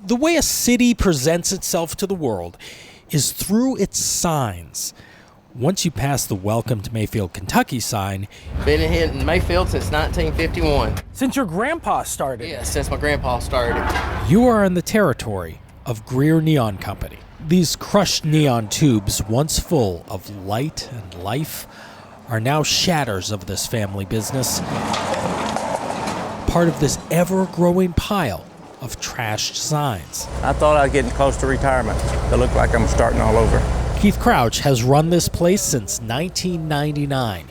The way a city presents itself to the world is through its signs. Once you pass the Welcome to Mayfield, Kentucky sign... Been in Mayfield since 1951. Since your grandpa started? Yeah, since my grandpa started. You are in the territory of Greer Neon Company. These crushed neon tubes, once full of light and life, are now shatters of this family business. Part of this ever-growing pile of trashed signs. I thought I was getting close to retirement. It looked like I'm starting all over. Keith Crouch has run this place since 1999.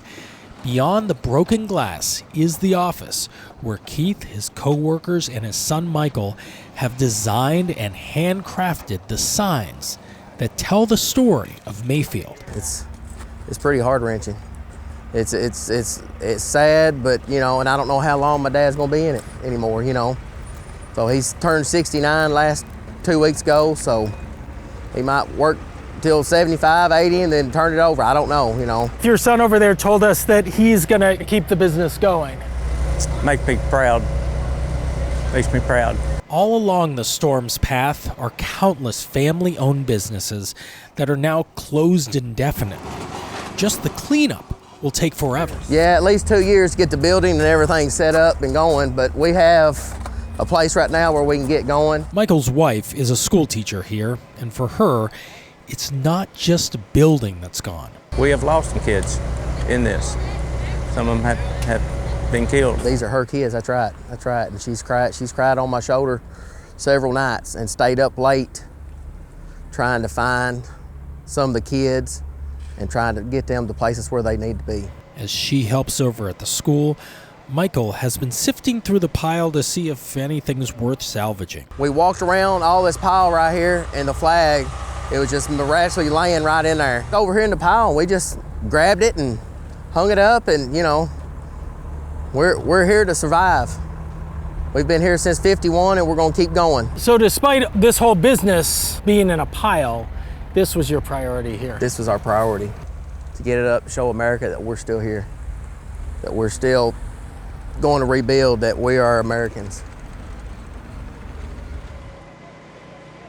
Beyond the broken glass is the office where Keith, his co-workers, and his son Michael have designed and handcrafted the signs that tell the story of Mayfield. It's pretty heart-wrenching. It's sad, but, you know, and I don't know how long my dad's gonna be in it anymore, you know. So he's turned 69 last 2 weeks ago, so he might work till 75, 80, and then turn it over. I don't know, you know. Your son over there told us that he's gonna keep the business going. Makes me proud. Makes me proud. All along the storm's path are countless family-owned businesses that are now closed indefinitely. Just the cleanup will take forever. Yeah, at least 2 years to get the building and everything set up and going, but we have a place right now where we can get going. Michael's wife is a school teacher here, and for her, it's not just a building that's gone. We have lost some kids in this. Some of them have been killed. These are her kids, that's right. And she's cried on my shoulder several nights and stayed up late trying to find some of the kids and trying to get them to places where they need to be. As she helps over at the school, Michael has been sifting through the pile to see if anything's worth salvaging. We walked around all this pile right here, and the flag, it was just miraculously laying right in there. Over here in the pile, we just grabbed it and hung it up, and, you know, we're here to survive. We've been here since '51, and we're gonna keep going. So despite this whole business being in a pile, this was your priority here? This was our priority, to get it up, show America that we're still here, that we're still going to rebuild, that we are Americans.